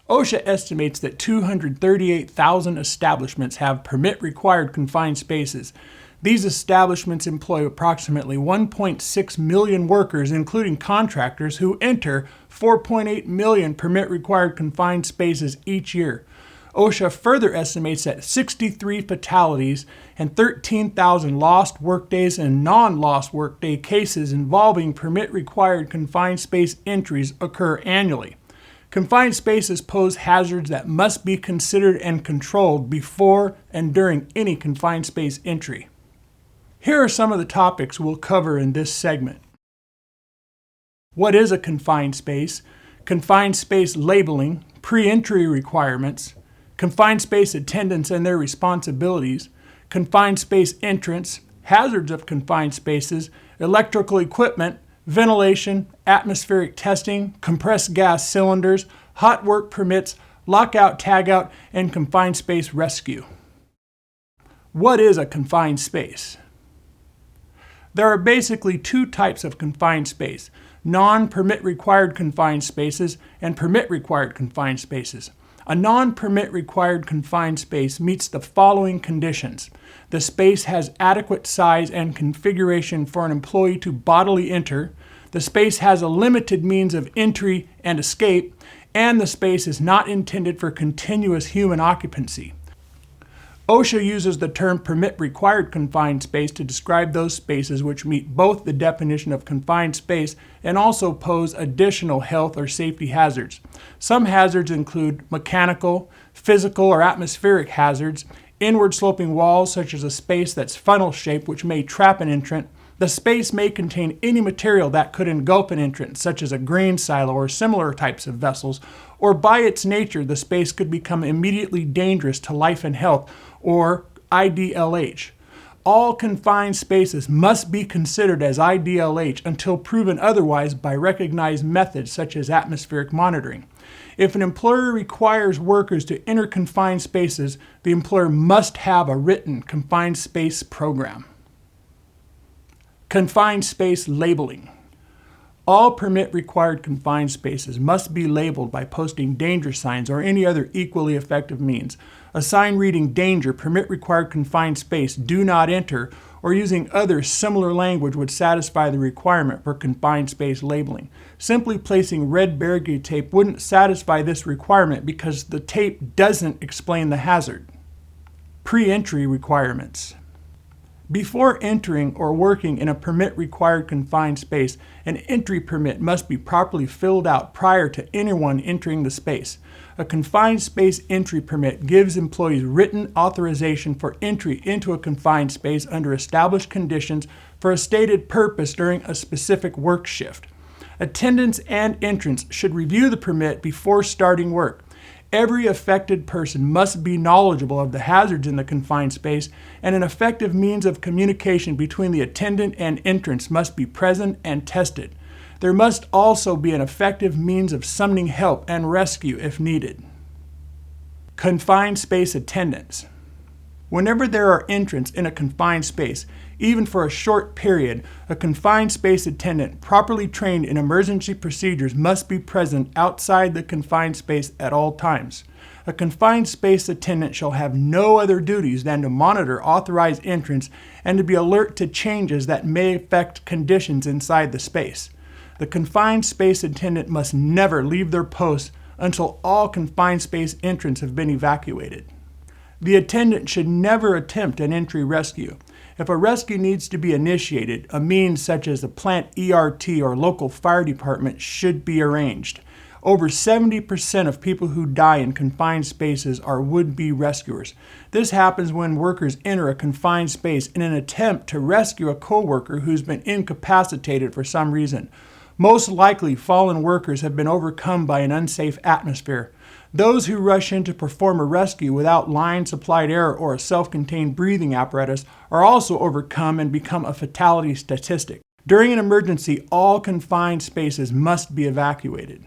OSHA estimates that 238,000 establishments have permit-required confined spaces. These establishments employ approximately 1.6 million workers, including contractors, who enter 4.8 million permit-required confined spaces each year. OSHA further estimates that 63 fatalities and 13,000 lost workdays and non-lost workday cases involving permit-required confined space entries occur annually. Confined spaces pose hazards that must be considered and controlled before and during any confined space entry. Here are some of the topics we'll cover in this segment. What is a confined space? Confined space labeling, pre-entry requirements, confined space attendants and their responsibilities, confined space entrance, hazards of confined spaces, electrical equipment, ventilation, atmospheric testing, compressed gas cylinders, hot work permits, lockout, tagout, and confined space rescue. What is a confined space? There are basically two types of confined space: non-permit required confined spaces and permit required confined spaces. A non-permit required confined space meets the following conditions. The space has adequate size and configuration for an employee to bodily enter. The space has a limited means of entry and escape, and the space is not intended for continuous human occupancy. OSHA uses the term permit-required confined space to describe those spaces which meet both the definition of confined space and also pose additional health or safety hazards. Some hazards include mechanical, physical, or atmospheric hazards, inward-sloping walls such as a space that's funnel-shaped which may trap an entrant. The space may contain any material that could engulf an entrant, such as a grain silo or similar types of vessels, or by its nature, the space could become immediately dangerous to life and health, or IDLH. All confined spaces must be considered as IDLH until proven otherwise by recognized methods such as atmospheric monitoring. If an employer requires workers to enter confined spaces, the employer must have a written confined space program. Confined space labeling. All permit-required confined spaces must be labeled by posting danger signs or any other equally effective means. A sign reading "Danger, permit-required confined space, do not enter," or using other similar language would satisfy the requirement for confined space labeling. Simply placing red barricade tape wouldn't satisfy this requirement because the tape doesn't explain the hazard. Pre-entry requirements. Before entering or working in a permit-required confined space, an entry permit must be properly filled out prior to anyone entering the space. A confined space entry permit gives employees written authorization for entry into a confined space under established conditions for a stated purpose during a specific work shift. Attendants and entrants should review the permit before starting work. Every affected person must be knowledgeable of the hazards in the confined space, and an effective means of communication between the attendant and entrants must be present and tested. There must also be an effective means of summoning help and rescue if needed. Confined space attendants. Whenever there are entrants in a confined space, even for a short period, a confined space attendant properly trained in emergency procedures must be present outside the confined space at all times. A confined space attendant shall have no other duties than to monitor authorized entrants and to be alert to changes that may affect conditions inside the space. The confined space attendant must never leave their post until all confined space entrants have been evacuated. The attendant should never attempt an entry rescue. If a rescue needs to be initiated, a means such as a plant ERT or local fire department should be arranged. Over 70% of people who die in confined spaces are would-be rescuers. This happens when workers enter a confined space in an attempt to rescue a coworker who's been incapacitated for some reason. Most likely, fallen workers have been overcome by an unsafe atmosphere. Those who rush in to perform a rescue without line-supplied air or a self-contained breathing apparatus are also overcome and become a fatality statistic. During an emergency, all confined spaces must be evacuated.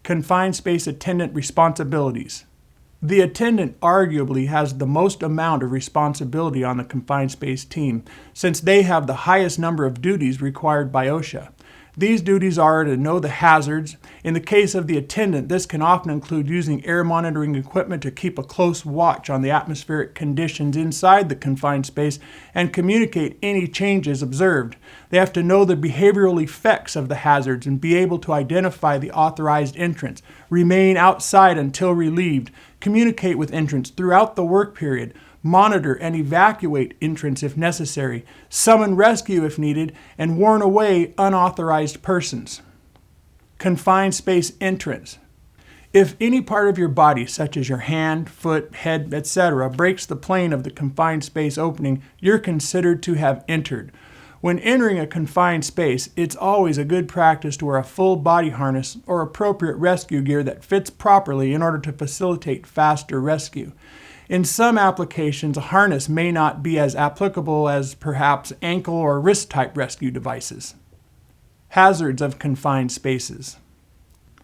Confined space attendant responsibilities. The attendant arguably has the most amount of responsibility on the confined space team, since they have the highest number of duties required by OSHA. These duties are to know the hazards. In the case of the attendant, this can often include using air monitoring equipment to keep a close watch on the atmospheric conditions inside the confined space and communicate any changes observed. They have to know the behavioral effects of the hazards and be able to identify the authorized entrants, remain outside until relieved, communicate with entrants throughout the work period, monitor and evacuate entrants if necessary, summon rescue if needed, and warn away unauthorized persons. Confined space entrance. If any part of your body, such as your hand, foot, head, etc., breaks the plane of the confined space opening, you're considered to have entered. When entering a confined space, it's always a good practice to wear a full body harness or appropriate rescue gear that fits properly in order to facilitate faster rescue. In some applications, a harness may not be as applicable as perhaps ankle or wrist type rescue devices. Hazards of confined spaces.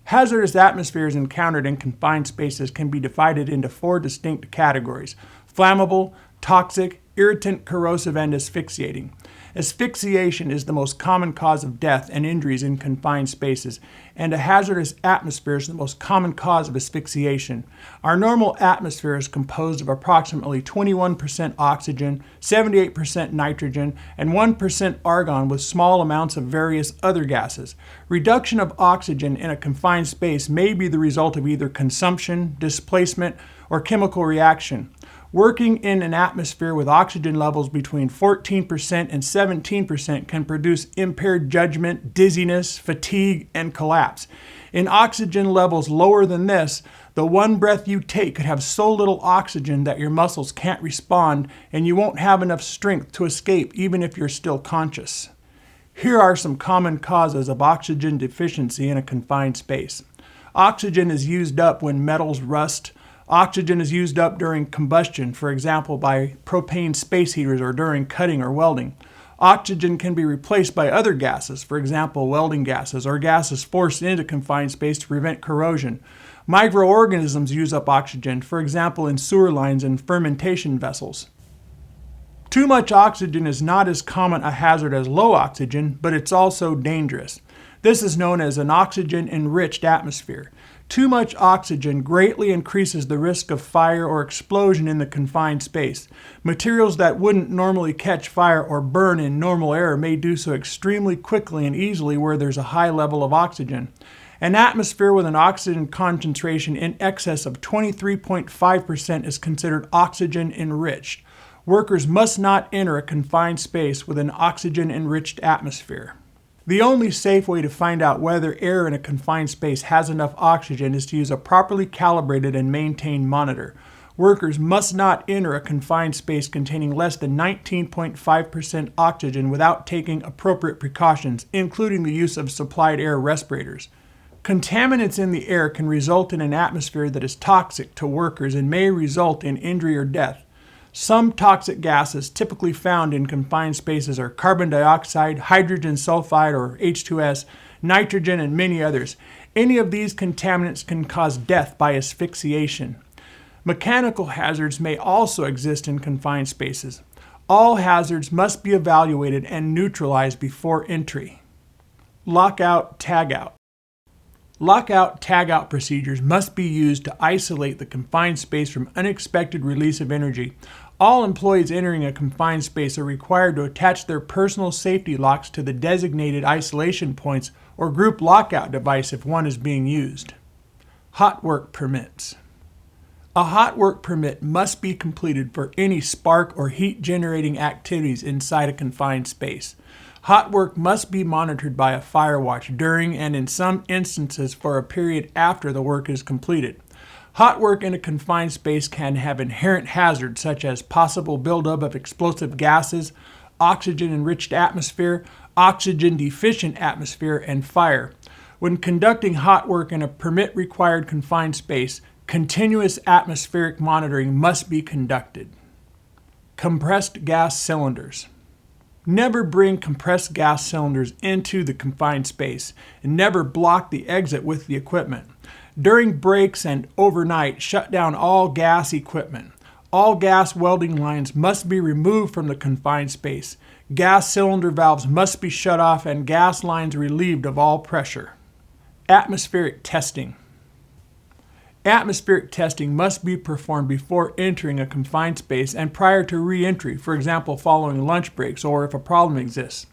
Hazardous atmospheres encountered in confined spaces can be divided into 4 distinct categories: flammable, toxic, irritant, corrosive, and asphyxiating. Asphyxiation is the most common cause of death and injuries in confined spaces, and a hazardous atmosphere is the most common cause of asphyxiation. Our normal atmosphere is composed of approximately 21% oxygen, 78% nitrogen, and 1% argon with small amounts of various other gases. Reduction of oxygen in a confined space may be the result of either consumption, displacement, or chemical reaction. Working in an atmosphere with oxygen levels between 14% and 17% can produce impaired judgment, dizziness, fatigue, and collapse. In oxygen levels lower than this, the one breath you take could have so little oxygen that your muscles can't respond and you won't have enough strength to escape even if you're still conscious. Here are some common causes of oxygen deficiency in a confined space. Oxygen is used up when metals rust. Oxygen is used up during combustion, for example, by propane space heaters or during cutting or welding. Oxygen can be replaced by other gases, for example, welding gases or gases forced into confined space to prevent corrosion. Microorganisms use up oxygen, for example, in sewer lines and fermentation vessels. Too much oxygen is not as common a hazard as low oxygen, but it's also dangerous. This is known as an oxygen-enriched atmosphere. Too much oxygen greatly increases the risk of fire or explosion in the confined space. Materials that wouldn't normally catch fire or burn in normal air may do so extremely quickly and easily where there's a high level of oxygen. An atmosphere with an oxygen concentration in excess of 23.5% is considered oxygen-enriched. Workers must not enter a confined space with an oxygen-enriched atmosphere. The only safe way to find out whether air in a confined space has enough oxygen is to use a properly calibrated and maintained monitor. Workers must not enter a confined space containing less than 19.5% oxygen without taking appropriate precautions, including the use of supplied air respirators. Contaminants in the air can result in an atmosphere that is toxic to workers and may result in injury or death. Some toxic gases typically found in confined spaces are carbon dioxide, hydrogen sulfide or H2S, nitrogen, and many others. Any of these contaminants can cause death by asphyxiation. Mechanical hazards may also exist in confined spaces. All hazards must be evaluated and neutralized before entry. Lockout, tagout. Lockout, tagout procedures must be used to isolate the confined space from unexpected release of energy. All employees entering a confined space are required to attach their personal safety locks to the designated isolation points or group lockout device if one is being used. Hot work permits. A hot work permit must be completed for any spark or heat generating activities inside a confined space. Hot work must be monitored by a fire watch during and in some instances for a period after the work is completed. Hot work in a confined space can have inherent hazards such as possible buildup of explosive gases, oxygen-enriched atmosphere, oxygen-deficient atmosphere, and fire. When conducting hot work in a permit-required confined space, continuous atmospheric monitoring must be conducted. Compressed gas cylinders. Never bring compressed gas cylinders into the confined space, and never block the exit with the equipment. During breaks and overnight, shut down all gas equipment. All gas welding lines must be removed from the confined space. Gas cylinder valves must be shut off and gas lines relieved of all pressure. Atmospheric testing. Atmospheric testing must be performed before entering a confined space and prior to re-entry, for example, following lunch breaks or if a problem exists.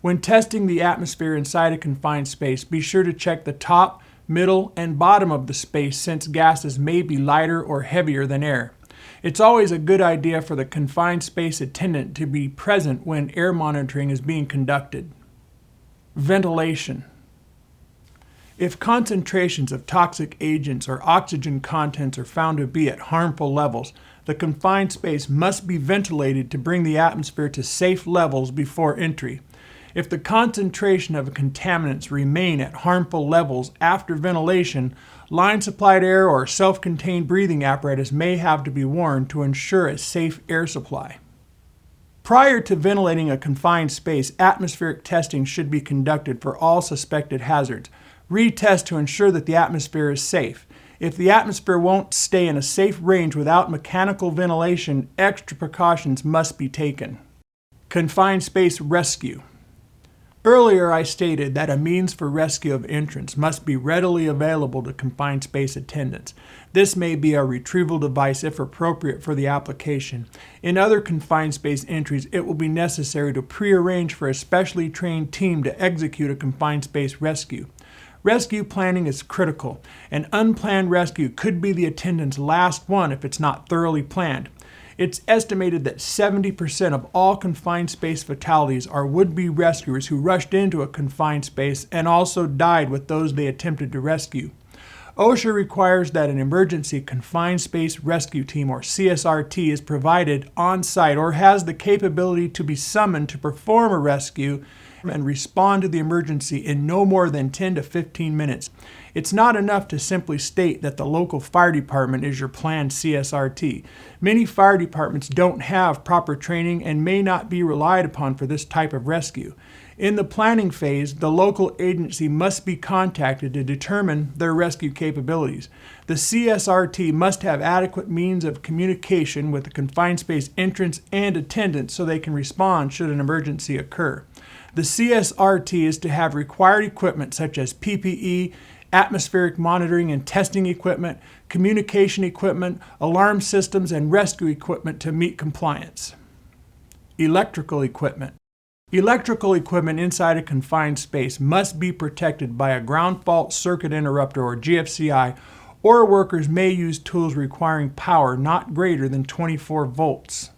When testing the atmosphere inside a confined space, be sure to check the top, middle, and bottom of the space since gases may be lighter or heavier than air. It's always a good idea for the confined space attendant to be present when air monitoring is being conducted. Ventilation. If concentrations of toxic agents or oxygen contents are found to be at harmful levels, the confined space must be ventilated to bring the atmosphere to safe levels before entry. If the concentration of contaminants remain at harmful levels after ventilation, line-supplied air or self-contained breathing apparatus may have to be worn to ensure a safe air supply. Prior to ventilating a confined space, atmospheric testing should be conducted for all suspected hazards. Retest to ensure that the atmosphere is safe. If the atmosphere won't stay in a safe range without mechanical ventilation, extra precautions must be taken. Confined space rescue. Earlier I stated that a means for rescue of entrants must be readily available to confined space attendants. This may be a retrieval device if appropriate for the application. In other confined space entries, it will be necessary to pre-arrange for a specially trained team to execute a confined space rescue. Rescue planning is critical. An unplanned rescue could be the attendant's last one if it's not thoroughly planned. It's estimated that 70% of all confined space fatalities are would-be rescuers who rushed into a confined space and also died with those they attempted to rescue. OSHA requires that an emergency confined space rescue team or CSRT is provided on site or has the capability to be summoned to perform a rescue and respond to the emergency in no more than 10 to 15 minutes. It's not enough to simply state that the local fire department is your planned CSRT. Many fire departments don't have proper training and may not be relied upon for this type of rescue. In the planning phase, the local agency must be contacted to determine their rescue capabilities. The CSRT must have adequate means of communication with the confined space entrants and attendants so they can respond should an emergency occur. The CSRT is to have required equipment such as PPE, atmospheric monitoring and testing equipment, communication equipment, alarm systems, and rescue equipment to meet compliance. Electrical equipment. Electrical equipment inside a confined space must be protected by a ground fault circuit interrupter or GFCI, or workers may use tools requiring power not greater than 24 volts.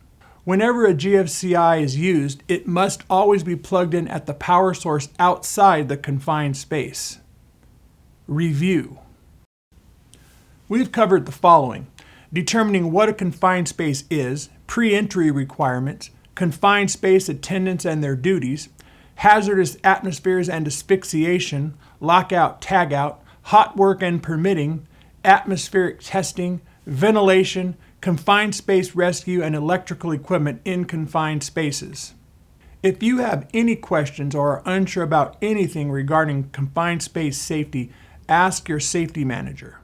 Whenever a GFCI is used, it must always be plugged in at the power source outside the confined space. Review. We've covered the following: determining what a confined space is, pre-entry requirements, confined space attendants and their duties, hazardous atmospheres and asphyxiation, lockout, tagout, hot work and permitting, atmospheric testing, ventilation, confined space rescue, and electrical equipment in confined spaces. If you have any questions or are unsure about anything regarding confined space safety, ask your safety manager.